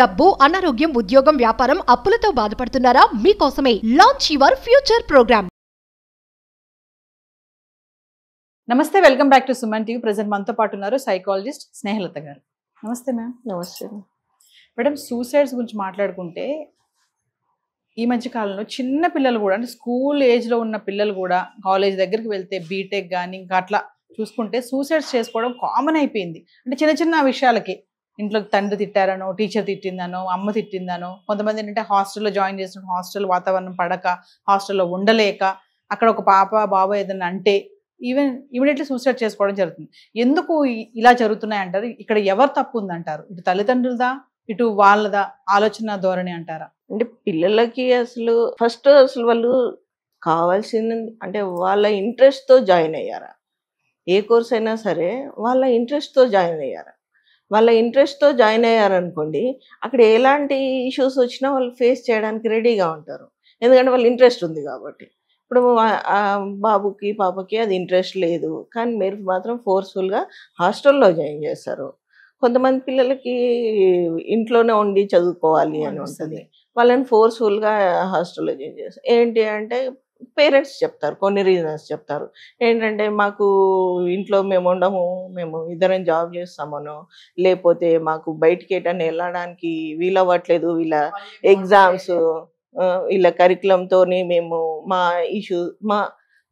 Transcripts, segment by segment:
డబ్బు, అనారోగ్యం, ఉద్యోగం, వ్యాపారం, అప్పులతో బాధపడుతున్నారా? మీకోసమే లాంచ్ యువర్ ఫ్యూచర్ ప్రోగ్రామ్. నమస్తే, welcome back to Suman TV. Present మనతో పాటు ఉన్నారు సైకాలజిస్ట్ స్నేహలత గారు. నమస్తే మ్యామ్. నమస్తే మేడం, సూసైడ్స్ గురించి మాట్లాడుకుంటే ఈ మధ్య కాలంలో చిన్న పిల్లలు కూడా, అంటే స్కూల్ ఏజ్లో ఉన్న పిల్లలు కూడా కాలేజ్ దగ్గరికి వెళ్తే బీటెక్ కానీ ఇంకా అట్లా చూసుకుంటే సూసైడ్స్ చేసుకోవడం కామన్ అయిపోయింది. అంటే చిన్న చిన్న విషయాలకి, ఇంట్లో తండ్రి తిట్టారనో, టీచర్ తిట్టిందనో, అమ్మ తిట్టిందనో, కొంతమంది ఏంటంటే హాస్టల్లో జాయిన్ చేసిన హాస్టల్ వాతావరణం పడక, హాస్టల్లో ఉండలేక, అక్కడ ఒక పాప బాబా ఏదైనా అంటే ఈవెన్ ఇమీడియట్లీ సూసైడ్ చేసుకోవడం జరుగుతుంది. ఎందుకు ఇలా జరుగుతున్నాయి అంటారు? ఇక్కడ ఎవరు తప్పు ఉందంటారు? ఇటు తల్లిదండ్రులదా, ఇటు వాళ్ళదా ఆలోచన ధోరణి అంటారా? అంటే పిల్లలకి అసలు ఫస్ట్ వాళ్ళు కావాల్సింది అంటే వాళ్ళ ఇంట్రెస్ట్తో జాయిన్ అయ్యారా? ఏ కోర్స్ అయినా సరే వాళ్ళ ఇంట్రెస్ట్తో జాయిన్ అయ్యారా? వాళ్ళ ఇంట్రెస్ట్తో జాయిన్ అయ్యారనుకోండి, అక్కడ ఎలాంటి ఇష్యూస్ వచ్చినా వాళ్ళు ఫేస్ చేయడానికి రెడీగా ఉంటారు. ఎందుకంటే వాళ్ళ ఇంట్రెస్ట్ ఉంది కాబట్టి. ఇప్పుడు బాబుకి పాపకి అది ఇంట్రెస్ట్ లేదు, కానీ మీరు మాత్రం ఫోర్స్ఫుల్గా హాస్టల్లో జాయిన్ చేస్తారు. కొంతమంది పిల్లలకి ఇంట్లోనే ఉండి చదువుకోవాలి అని ఉంటుంది, వాళ్ళని ఫోర్స్ఫుల్గా హాస్టల్లో జాయిన్ చేస్తారు. ఏంటి అంటే పేరెంట్స్ చెప్తారు, కొన్ని రీజన్స్ చెప్తారు. ఏంటంటే మాకు ఇంట్లో మేము ఉండము, మేము ఇద్దరం జాబ్ చేస్తామనో, లేకపోతే మాకు బయటికి ఎటన్నా వెళ్ళడానికి వీలవ్వట్లేదు, వీళ్ళ ఎగ్జామ్స్, వీళ్ళ కరికులంతోని మేము మా మా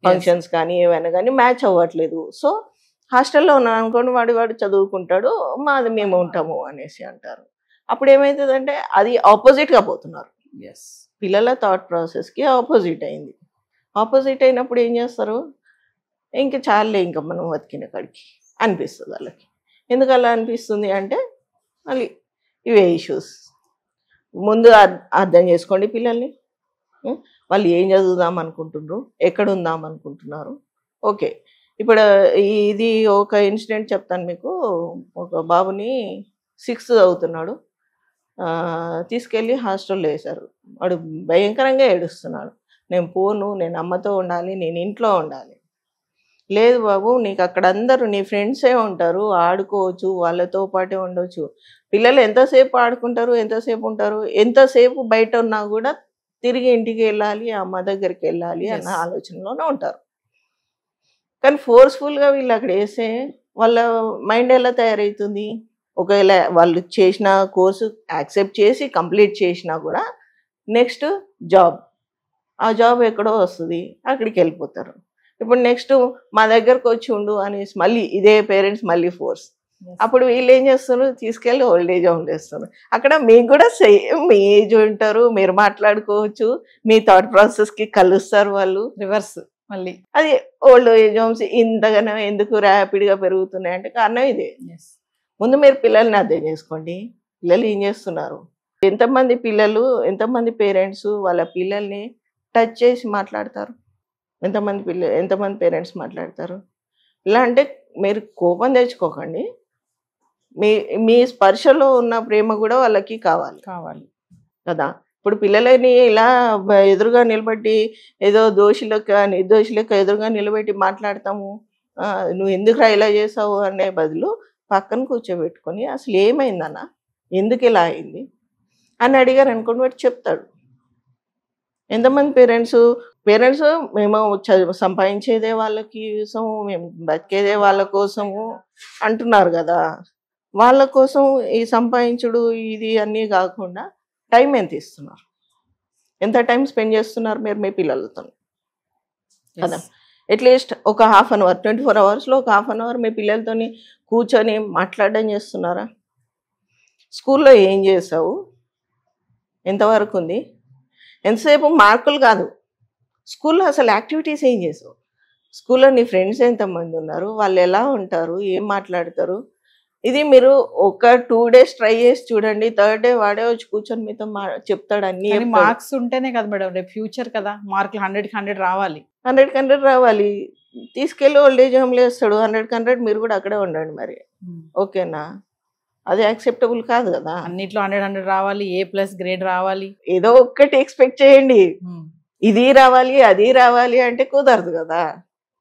ఫంక్షన్స్ కానీ ఏవైనా కానీ మ్యాచ్ అవ్వట్లేదు. సో హాస్టల్లో ఉన్నాను అనుకోండి, వాడు చదువుకుంటాడు, మాది మేము ఉంటాము అనేసి అంటారు. అప్పుడు ఏమవుతుందంటే అది ఆపోజిట్గా పోతున్నారు. పిల్లల థాట్ ప్రాసెస్కి ఆపోజిట్ అయింది. ఆపోజిట్ అయినప్పుడు ఏం చేస్తారు, ఇంకా చాలే ఇంకా మనం బతికిన కాడికి అనిపిస్తుంది వాళ్ళకి. ఎందుకు అలా అనిపిస్తుంది అంటే మళ్ళీ ఇవే ఇష్యూస్. ముందు అర్థం చేసుకోండి పిల్లల్ని, వాళ్ళు ఏం చదువుదాం అనుకుంటున్నారు, ఎక్కడ ఉందాం అనుకుంటున్నారు. ఓకే, ఇప్పుడు ఇది ఒక ఇన్సిడెంట్ చెప్తాను మీకు. ఒక బాబుని 6th చదువుతున్నాడు, తీసుకెళ్ళి హాస్టల్లో వేశారు. వాడు భయంకరంగా ఏడుస్తున్నాడు. నేను పోను, నేను అమ్మతో ఉండాలి, నేను ఇంట్లో ఉండాలి. లేదు బాబు, నీకు అక్కడ అందరూ నీ ఫ్రెండ్సే ఉంటారు, ఆడుకోవచ్చు, వాళ్ళతో పాటే ఉండవచ్చు. పిల్లలు ఎంతసేపు ఆడుకుంటారు, ఎంతసేపు ఉంటారు, ఎంతసేపు బయట ఉన్నా కూడా తిరిగి ఇంటికి వెళ్ళాలి, అమ్మ దగ్గరికి వెళ్ళాలి అన్న ఆలోచనలోనే ఉంటారు. కానీ ఫోర్స్ఫుల్గా వీళ్ళు అక్కడ వేస్తే వాళ్ళ మైండ్ ఎలా తయారవుతుంది? ఒకవేళ వాళ్ళు చేసిన కోర్సు యాక్సెప్ట్ చేసి కంప్లీట్ చేసినా కూడా నెక్స్ట్ జాబ్, ఆ జాబ్ ఎక్కడో వస్తుంది, అక్కడికి వెళ్ళిపోతారు. ఇప్పుడు నెక్స్ట్ మా దగ్గరకు వచ్చి ఉండు అనేసి మళ్ళీ ఇదే పేరెంట్స్ మళ్ళీ ఫోర్స్. అప్పుడు వీళ్ళు ఏం చేస్తారు, తీసుకెళ్ళి ఓల్డ్ ఏజ్ హోమ్ చేస్తారు. అక్కడ మీకు కూడా సేమ్ మీ ఏజ్ ఉంటారు, మీరు మాట్లాడుకోవచ్చు, మీ థాట్ ప్రాసెస్కి కలుస్తారు వాళ్ళు. రివర్స్ మళ్ళీ అది ఓల్డ్ ఏజ్ హోమ్స్ ఇంతగానో ఎందుకు ర్యాపిడ్గా పెరుగుతున్నాయి అంటే కారణం ఇదే. ముందు మీరు పిల్లల్ని అర్థం చేసుకోండి, పిల్లలు ఏం చేస్తున్నారు. ఎంతమంది పిల్లలు, ఎంతమంది పేరెంట్స్ వాళ్ళ పిల్లల్ని టచ్ చేసి మాట్లాడతారు? ఎంతమంది పేరెంట్స్ మాట్లాడతారు? ఇలా అంటే మీరు కోపం తెచ్చుకోకండి, మీ స్పర్శలో ఉన్న ప్రేమ కూడా వాళ్ళకి కావాలి కదా. ఇప్పుడు పిల్లలని ఇలా ఎదురుగా నిలబెట్టి ఏదో నిర్దోషులకు ఎదురుగా నిలబెట్టి మాట్లాడతాము, నువ్వు ఎందుకురా ఇలా చేసావు అనే బదులు పక్కన కూర్చోబెట్టుకొని అసలు ఏమైందన్నా, ఎందుకు ఇలా అయింది అని అడిగారు అనుకోండి, వాడు చెప్తాడు. ఎంతమంది పేరెంట్స్ మేము సంపాదించేదే వాళ్ళ కోసం, మేము బతికేదే వాళ్ళ కోసము అంటున్నారు కదా. వాళ్ళ కోసం ఈ సంపాదించుడు ఇది అన్నీ కాకుండా టైం ఎంత ఇస్తున్నారు, ఎంత టైం స్పెండ్ చేస్తున్నారు మీరు మీ పిల్లలతో కదా. అట్లీస్ట్ ఒక 1/2 అవర్, 24 అవర్స్లో ఒక 1/2 అవర్ మీ పిల్లలతో కూర్చొని మాట్లాడడం చేస్తున్నారా? స్కూల్లో ఏం చేసావు, ఎంతవరకు ఉంది, ఎంతసేపు మార్కులు కాదు, స్కూల్లో అసలు యాక్టివిటీస్ ఏం చేసావు, స్కూల్లో నీ ఫ్రెండ్స్ ఎంతమంది ఉన్నారు, వాళ్ళు ఎలా ఉంటారు, ఏం మాట్లాడతారు. ఇది మీరు ఒక 2 days ట్రై చేసి చూడండి. 3rd day వాడే వచ్చి కూర్చొని మీతో చెప్తాడు. అన్ని మార్క్స్ ఉంటేనే కదా మేడం రేపు ఫ్యూచర్ కదా, మార్కులు 100కి 100 రావాలి, 100కి 100 రావాలి. తీసుకెళ్ళి ఓల్డ్ ఏజ్ హోమ్లో వేస్తాడు, 100కి 100 మీరు కూడా అక్కడే ఉండండి. మరి ఓకేనా? అది యాక్సెప్టబుల్ కాదు కదా. అన్నిట్లో 100 రావాలి, A+ గ్రేడ్ రావాలి, ఏదో ఒక్కటి ఎక్స్పెక్ట్ చేయండి, ఇది రావాలి అది రావాలి అంటే కుదరదు కదా.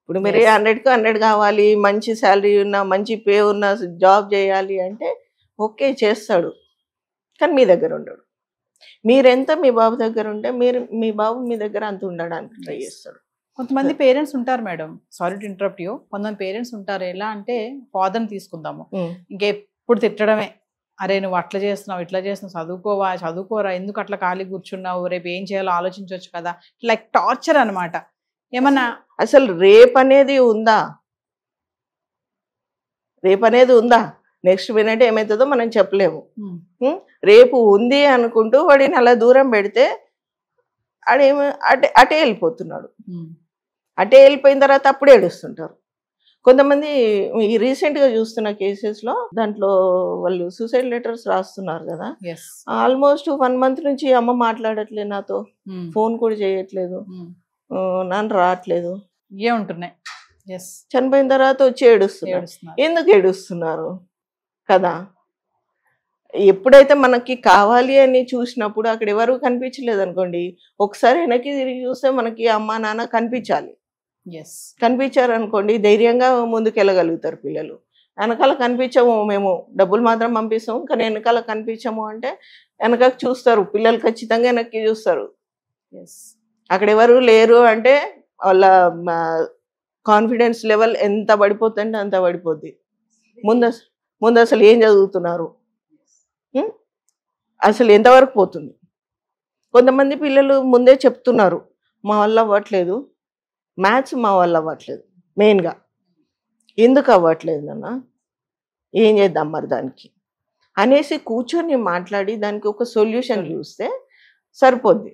ఇప్పుడు మీరు 100కి 100 కావాలి, మంచి శాలరీ ఉన్న, మంచి పే ఉన్న జాబ్ చేయాలి అంటే ఓకే చేస్తాడు. కానీ మీ దగ్గర ఉండడు. మీరెంత మీ బాబు దగ్గర ఉంటే మీ బాబు మీ దగ్గర అంత ఉండడానికి ట్రై చేస్తాడు. కొంతమంది పేరెంట్స్ ఉంటారు madam, sorry to interrupt you, కొంతమంది పేరెంట్స్ ఉంటారు ఎలా అంటే ఫాదర్ని తీసుకుందాము, ఇంకెప్పుడు తిట్టడమే, అరే నువ్వు అట్లా చేస్తున్నావు ఇట్లా చేస్తున్నావు, చదువుకోరా, ఎందుకు అట్లా ఖాళీ కూర్చున్నావు, రేపు ఏం చేయాలో ఆలోచించవచ్చు కదా, లైక్ టార్చర్ అనమాట. ఏమన్నా అసలు రేపు అనేది ఉందా? నెక్స్ట్ మినిట్ ఏమవుతుందో మనం చెప్పలేము. రేపు ఉంది అనుకుంటూ వాడిని అలా దూరం పెడితే ఆడేమో అటే వెళ్ళిపోతున్నాడు. అటే వెళ్ళిపోయిన తర్వాత అప్పుడే ఏడుస్తుంటారు. కొంతమంది ఈ రీసెంట్గా చూస్తున్న కేసెస్లో దాంట్లో వాళ్ళు సూసైడ్ లెటర్స్ రాస్తున్నారు కదా, ఆల్మోస్ట్ 1 month నుంచి అమ్మ మాట్లాడట్లేదు నాతో, ఫోన్ కూడా చేయట్లేదు, నాన్న రావట్లేదు, ఏముంటున్నాయి. చనిపోయిన తర్వాత వచ్చి ఏడుస్తున్నారు. ఎందుకు ఏడుస్తున్నారు కదా? ఎప్పుడైతే మనకి కావాలి అని చూసినప్పుడు అక్కడ ఎవరు కనిపించలేదు అనుకోండి, ఒకసారి వెనక్కి తిరిగి చూస్తే మనకి అమ్మ నాన్న కనిపించాలి. కనిపించారు అనుకోండి, ధైర్యంగా ముందుకు వెళ్ళగలుగుతారు పిల్లలు. వెనకాల కనిపించము, మేము డబ్బులు మాత్రం పంపిస్తాము కానీ వెనకాల కనిపించము అంటే వెనకకి చూస్తారు పిల్లలు, ఖచ్చితంగా వెనక్కి చూస్తారు. అక్కడ ఎవరు లేరు అంటే వాళ్ళ కాన్ఫిడెన్స్ లెవెల్ ఎంత పడిపోతుందంటే అంత పడిపోద్ది. ముందు అసలు ఏం చదువుతున్నారు, అసలు ఎంతవరకు పోతుంది. కొంతమంది పిల్లలు ముందే చెప్తున్నారు, మా వల్ల అవ్వట్లేదు, మ్యాథ్స్ మా వల్ల అవ్వట్లేదు. మెయిన్గా ఎందుకు అవ్వట్లేదు అన్న, ఏం చేద్దాం మరి దానికి అనేసి కూర్చొని మాట్లాడి దానికి ఒక సొల్యూషన్ చూస్తే సరిపోద్ది.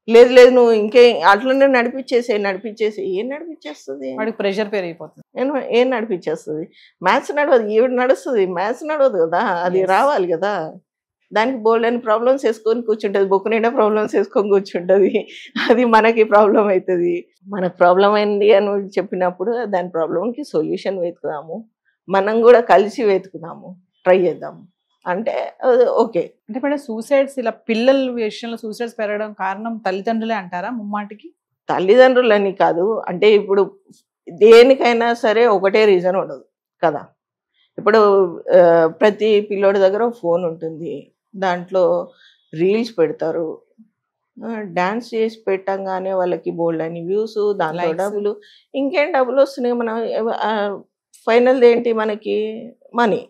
లేదు నువ్వు ఇంకే అట్లనే నడిపించేసి ఏం నడిపించేస్తుంది, వాడికి ప్రెషర్ పెరిగిపోతుంది. ఏం నడిపించేస్తుంది? మ్యాథ్స్ నడవదు, ఈవిడ నడుస్తుంది, మ్యాథ్స్ నడవదు కదా, అది రావాలి కదా. దానికి బోల్డ్ అని ప్రాబ్లమ్స్ వేసుకొని కూర్చుంటుంది, బుక్ నిండా ప్రాబ్లమ్స్ వేసుకొని కూర్చుంటుంది. అది మనకి ప్రాబ్లం అవుతుంది. మనకు ప్రాబ్లం అయింది అని చెప్పినప్పుడు దాని ప్రాబ్లంకి సొల్యూషన్ వెతుకుదాము, మనం కూడా కలిసి వెతుకుదాము, ట్రై చేద్దాము అంటే ఓకే. అంటే ఇప్పుడు సూసైడ్స్ ఇలా పిల్లల విషయంలో సూసైడ్స్ పెరగడం కారణం తల్లిదండ్రులే అంటారా? ముమ్మాటికి తల్లిదండ్రులని కాదు, అంటే ఇప్పుడు దేనికైనా సరే ఒకటే రీజన్ ఉండదు కదా. ఇప్పుడు ప్రతి పిల్లోడి దగ్గర ఫోన్ ఉంటుంది, దాంట్లో రీల్స్ పెడతారు, డాన్స్ చేసి పెట్టంగానే వాళ్ళకి బోల్డ్ అని వ్యూస్, దాంట్లో డబ్బులు, ఇంకేం డబ్బులు వస్తున్నాయి. మనం ఫైనల్ ఏంటి, మనకి మనీ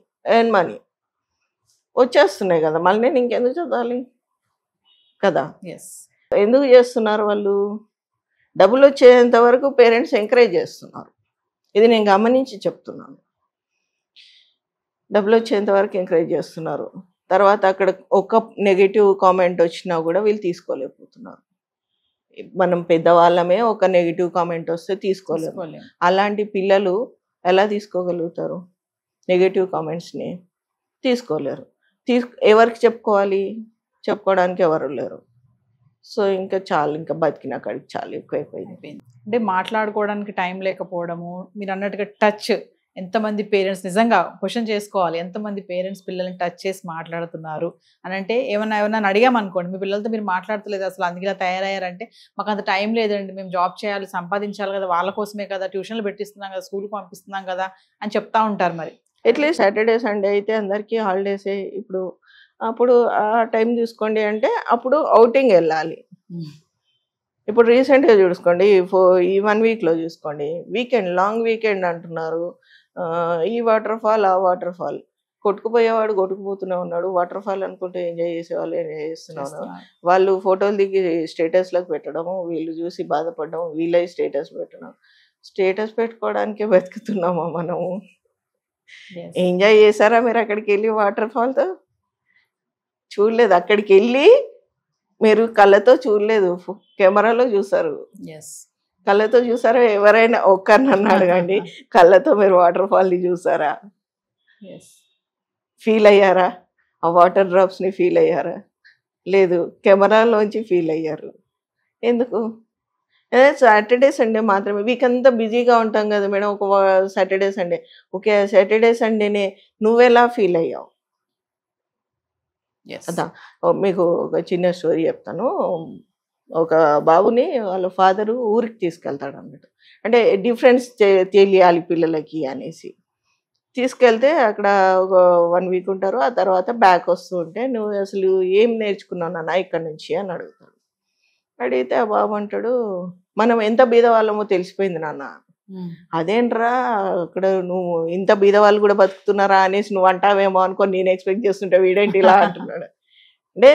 వచ్చేస్తున్నాయి కదా, మళ్ళీ నేను ఇంకెందుకు చదవాలి కదా. ఎందుకు చేస్తున్నారు వాళ్ళు? డబ్బులు వచ్చేంత వరకు పేరెంట్స్ ఎంకరేజ్ చేస్తున్నారు. ఇది నేను గమనించి చెప్తున్నాను. డబ్బులు వచ్చేంత వరకు ఎంకరేజ్ చేస్తున్నారు. తర్వాత అక్కడ ఒక నెగిటివ్ కామెంట్ వచ్చినా కూడా వీళ్ళు తీసుకోలేకపోతున్నారు. మనం పెద్దవాళ్ళమే ఒక నెగిటివ్ కామెంట్ వస్తే తీసుకోలేము. అలాంటి పిల్లలు ఎలా తీసుకోగలుగుతారు? నెగిటివ్ కామెంట్స్ని తీసుకోలేరు. ఎవరికి చెప్పుకోవాలి? చెప్పుకోవడానికి ఎవరు లేరు. సో ఇంకా బతికిన కాడికి చాలా ఎక్కువైపోయింది. అంటే మాట్లాడుకోవడానికి టైం లేకపోవడము, మీరు అన్నట్టుగా టచ్, ఎంతమంది పేరెంట్స్ నిజంగా క్వశ్చన్ చేసుకోవాలి, ఎంతమంది పేరెంట్స్ పిల్లల్ని టచ్ చేసి మాట్లాడుతున్నారు అని. అంటే ఏమన్నా అడిగామనుకోండి, మీ పిల్లలతో మీరు మాట్లాడతలేదు అసలు, అందుకే ఇలా తయారయ్యారంటే మాకు అంత టైం లేదండి, మేము జాబ్ చేయాలి, సంపాదించాలి కదా, వాళ్ళ కోసమే కదా, ట్యూషన్లు పెట్టిస్తున్నాం కదా, స్కూల్కి పంపిస్తున్నాం కదా అని చెప్తా ఉంటారు. మరి అట్లీస్ట్ సాటర్డే సండే అయితే అందరికీ హాలిడేసే. అప్పుడు ఆ టైం చూసుకోండి అంటే అప్పుడు అవుటింగ్ వెళ్ళాలి. ఇప్పుడు రీసెంట్గా చూసుకోండి, ఈ 1 weekలో చూసుకోండి, లాంగ్ వీకెండ్ అంటున్నారు. ఈ వాటర్ ఫాల్ ఆ వాటర్ ఫాల్, కొట్టుకుపోయేవాడు కొట్టుకుపోతూనే ఉన్నాడు, వాటర్ ఫాల్ అనుకుంటే ఎంజాయ్ చేసేవాళ్ళు ఎంజాయ్ చేస్తున్నాను. వాళ్ళు ఫోటోలు దిగి స్టేటస్లకు పెట్టడము, వీళ్ళు చూసి బాధపడడం, వీళ్ళే స్టేటస్ పెట్టడం. స్టేటస్ పెట్టుకోవడానికే బతుకుతున్నామా మనము? ఎంజాయ్ చేశారా మీరు అక్కడికి వెళ్ళి? వాటర్ ఫాల్తో చూడలేదు, అక్కడికి వెళ్ళి మీరు కళ్ళతో చూడలేదు, కెమెరాలో చూసారు. కళ్ళతో చూసారా? ఎవరైనా ఒక్కరినన్ను అడగండి, కళ్ళతో మీరు వాటర్ ఫాల్ని చూసారా? ఫీల్ అయ్యారా? ఆ వాటర్ డ్రాప్స్ని ఫీల్ అయ్యారా? లేదు, కెమెరాలోంచి ఫీల్ అయ్యారు. ఎందుకు? సాటర్డే సండే మాత్రమే. వీక్ అంతా బిజీగా ఉంటాం కదా మేడం, ఒక సాటర్డే సండే. ఓకే, సాటర్డే సండేనే నువ్వెలా ఫీల్ అయ్యావు అదా. మీకు ఒక చిన్న స్టోరీ చెప్తాను. ఒక బాబుని వాళ్ళ ఫాదరు ఊరికి తీసుకెళ్తాడు అన్నట్టు, అంటే డిఫరెన్స్ తెలియాలి పిల్లలకి అనేసి. తీసుకెళ్తే అక్కడ ఒక 1 వీక్ ఉంటారు. ఆ తర్వాత బ్యాక్ వస్తూ ఉంటే, "నువ్వు అసలు ఏం నేర్చుకున్నావు నాన్న ఇక్కడి నుంచి" అని అడుగుతాడు. అడిగితే ఆ బాబు అంటాడు, "మనం ఎంత బీదవాళ్ళమో తెలిసిపోయింది నాన్న." "అదేంట్రా అక్కడ నువ్వు ఇంత బీదవాళ్ళు కూడా బతుకుతున్నారా అనేసి నువ్వు అంటావేమో అనుకోని నేను ఎక్స్పెక్ట్ చేస్తుంటే వీడేంటి ఇలా అంటున్నాడు." అంటే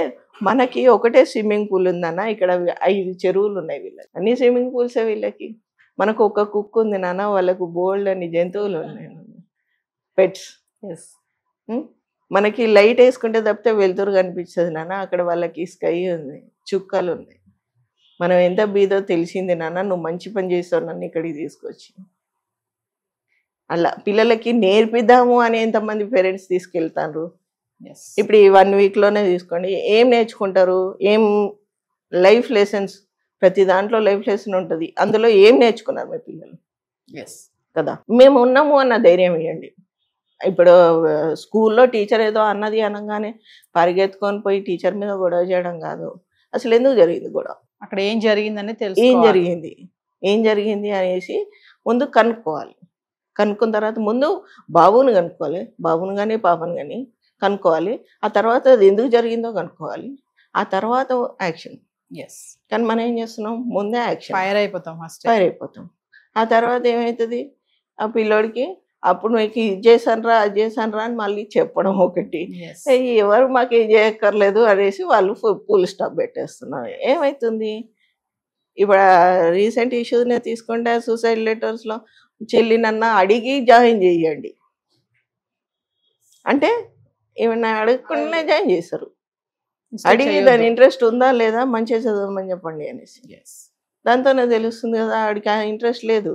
మనకి ఒకటే స్విమ్మింగ్ పూల్ ఉందన్న, ఇక్కడ 5 చెరువులు ఉన్నాయి వీళ్ళకి. అన్ని స్విమ్మింగ్ పూల్సే వీళ్ళకి. మనకు ఒక కుక్ ఉంది నాన్న, వాళ్ళకు బోల్డ్ అని జంతువులు ఉన్నాయి పెట్స్. మనకి లైట్ వేసుకుంటే తప్పితే వెలుతురు కనిపించదు నాన్న, అక్కడ వాళ్ళకి స్కై ఉంది, చుక్కలు ఉన్నాయి. మనం ఎంత బీదో తెలిసింది నాన్న, నువ్వు మంచి పని చేస్తావు నన్ను ఇక్కడికి తీసుకొచ్చి. అలా పిల్లలకి నేర్పిద్దాము అని ఎంతమంది పేరెంట్స్ తీసుకెళ్తారు. ఇప్పుడు ఈ 1 వీక్లోనే తీసుకోండి, ఏం నేర్చుకుంటారు, ఏం లైఫ్ లెసన్స్, ప్రతి దాంట్లో లైఫ్ లెసన్ ఉంటుంది. అందులో ఏం నేర్చుకున్నారు మీ పిల్లలు కదా? మేము ఉన్నాము అన్న ధైర్యం ఇవ్వండి. ఇప్పుడు స్కూల్లో టీచర్ ఏదో అన్నది అనగానే పరిగెత్తుకొని పోయి టీచర్ మీద గొడవ చేయడం కాదు. అసలు ఎందుకు జరిగింది గొడవ, అక్కడ ఏం జరిగిందని తెలుసు, ఏం జరిగింది అనేసి ముందు కనుక్కోవాలి. కనుక్కున్న తర్వాత ముందు బాబుని కనుక్కోవాలి, బాబుని కానీ పాపని కానీ కనుక్కోవాలి. ఆ తర్వాత అది ఎందుకు జరిగిందో కనుక్కోవాలి. ఆ తర్వాత యాక్షన్. కానీ మనం ఏం చేస్తున్నాం, ముందే యాక్షన్, ఫైర్ అయిపోతాం. ఆ తర్వాత ఏమవుతుంది, ఆ పిల్లోడికి అప్పుడు మీకు ఇది చేశానరా అది చేశానరా అని మళ్ళీ చెప్పడం ఒకటి, ఎవరు మాకు ఏం చేయక్కర్లేదు అనేసి వాళ్ళు ఫుల్ స్టాప్ పెట్టేస్తున్నారు. ఏమవుతుంది, ఇప్పుడు రీసెంట్ ఇష్యూనే తీసుకుంటే సూసైడ్ లెటర్స్లో చెల్లినన్నా అడిగి జాయిన్ చేయండి అంటే ఏమన్నా అడగకుండానే జాయిన్ చేస్తారు. అడిగి దాని ఇంట్రెస్ట్ ఉందా లేదా, మంచిగా చదవమని చెప్పండి అనేసి. దాంతోనే తెలుస్తుంది కదా ఆడికి ఇంట్రెస్ట్ లేదు.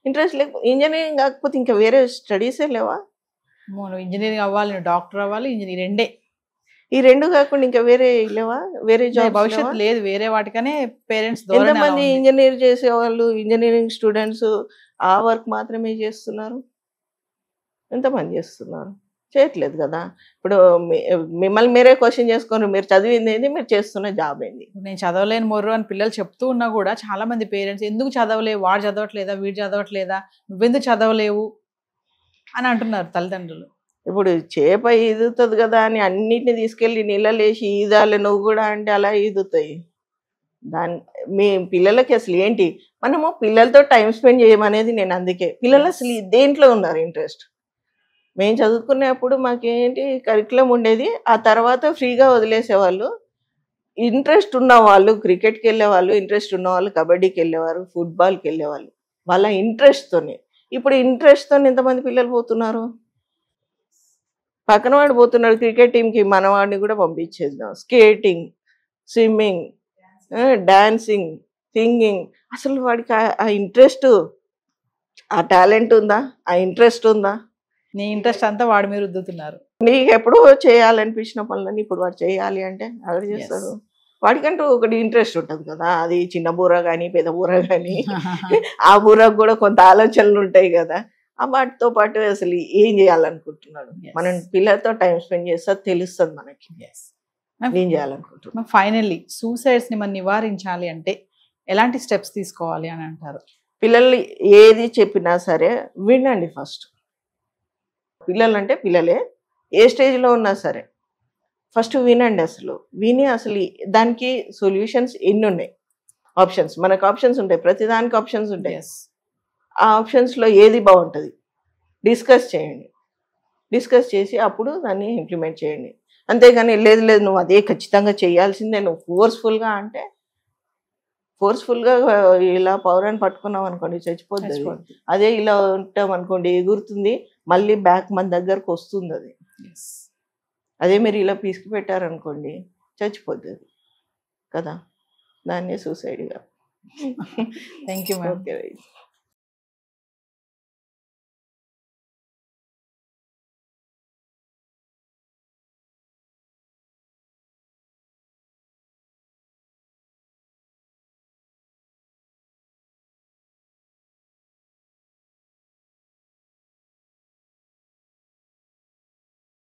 ఇంట్రెస్ట్ లేక ఇంజనీరింగ్ కాకపోతే ఇంకా వేరే స్టడీసే లేవా? ఇంజనీరింగ్ అవ్వాలి, డాక్టర్ అవ్వాలి, ఇంజనీరింగ్ ఈ రెండు కాకుండా ఇంకా వేరే లేవా? వేరే జాబ్ భవిష్యత్తు లేదు వేరే వాటికనే పేరెంట్స్. ఎంతమంది ఇంజనీర్ చేసేవాళ్ళు, ఇంజనీరింగ్ స్టూడెంట్స్ ఆ వర్క్ మాత్రమే చేస్తున్నారు? ఎంతమంది చేస్తున్నారు? చేయట్లేదు కదా. ఇప్పుడు మిమ్మల్ని మీరే క్వశ్చన్ చేసుకోండి, మీరు చదివింది ఏంది, మీరు చేస్తున్న జాబ్ ఏంది? నేను చదవలేని మొర్రు అని పిల్లలు చెప్తూ ఉన్నా కూడా చాలా మంది పేరెంట్స్ ఎందుకు చదవలేవు, వాడు చదవట్లేదా, వీడు చదవట్లేదా, నువ్వెందుకు చదవలేవు అని అంటున్నారు తల్లిదండ్రులు. ఇప్పుడు చేప ఈదుతుంది కదా అని అన్నిటిని తీసుకెళ్ళి నీళ్ళలో వేసి ఈదాలి నువ్వు కూడా అంటే అలా ఈదుతాయి. మీ పిల్లలకి అసలు ఏంటి, మనము పిల్లలతో టైం స్పెండ్ చేయమనేది నేను అందుకే. పిల్లలు అసలు దేంట్లో ఉన్నారు ఇంట్రెస్ట్? మేము చదువుకునేప్పుడు మాకేంటి కరికులం ఉండేది, ఆ తర్వాత ఫ్రీగా వదిలేసేవాళ్ళు. ఇంట్రెస్ట్ ఉన్నవాళ్ళు క్రికెట్కి వెళ్ళేవాళ్ళు, ఇంట్రెస్ట్ ఉన్నవాళ్ళు కబడ్డీకి వెళ్ళేవారు, ఫుట్బాల్కి వెళ్ళేవాళ్ళు, వాళ్ళ ఇంట్రెస్ట్తోనే. ఇప్పుడు ఇంట్రెస్ట్తో ఎంతమంది పిల్లలు పోతున్నారు? పక్కన వాడు పోతున్నాడు క్రికెట్ టీంకి, మనవాడిని కూడా పంపించేద్దాం. స్కేటింగ్, స్విమ్మింగ్, డాన్సింగ్, సింగింగ్, అసలు వాడికి ఆ ఇంట్రెస్ట్, ఆ టాలెంట్ ఉందా, ఆ ఇంట్రెస్ట్ ఉందా? నీ ఇంట్రెస్ట్ అంతా వాడి మీద రుద్దుతున్నారు. నీకు ఎప్పుడూ చేయాలనిపించిన పనులని ఇప్పుడు వాడు చేయాలి అంటే అక్కడ చేస్తాడు. వాడికంటూ ఒకటి ఇంట్రెస్ట్ ఉంటుంది కదా, అది చిన్న బూర కానీ పెద్ద బూర కానీ ఆ బూరకు కూడా కొంత ఆలోచనలు ఉంటాయి కదా. ఆ వాటితో పాటు అసలు ఏం చేయాలనుకుంటున్నాడు, మనం పిల్లలతో టైం స్పెండ్ చేస్తే తెలుస్తుంది మనకి ఏం చేయాలనుకుంటున్నాం. ఫైనల్లీ సూసైడ్స్ ని మనం నివారించాలి అంటే ఎలాంటి స్టెప్స్ తీసుకోవాలి అని అంటారు? పిల్లలు ఏది చెప్పినా సరే వినండి. ఫస్ట్ పిల్లలు అంటే పిల్లలే, ఏ స్టేజ్లో ఉన్నా సరే ఫస్ట్ వినండి. అసలు విని అసలు దానికి సొల్యూషన్స్ ఎన్ని ఉన్నాయి, ఆప్షన్స్, మనకు ఆప్షన్స్ ఉంటాయి, ప్రతిదానికి ఆప్షన్స్ ఉంటాయి. ఆ ఆప్షన్స్లో ఏది బాగుంటుంది డిస్కస్ చేయండి. డిస్కస్ చేసి అప్పుడు దాన్ని ఇంప్లిమెంట్ చేయండి. అంతేగాని లేదు లేదు నువ్వు అదే ఖచ్చితంగా చేయాల్సిందే, నువ్వు ఫోర్స్ఫుల్గా అంటే ఫోర్స్ఫుల్గా ఇలా పౌరాన్ని పట్టుకున్నాం అనుకోండి చచ్చిపోతుంది. అదే ఇలా ఉంటాం అనుకోండి ఎగురుతుంది, మళ్ళీ బ్యాక్ మన దగ్గరకు వస్తుంది అది. అదే మీరు ఇలా పీసుకు పెట్టారనుకోండి చచ్చిపోతుంది కదా. దాన్నే సూసైడ్గా. Thank you. ఓకే.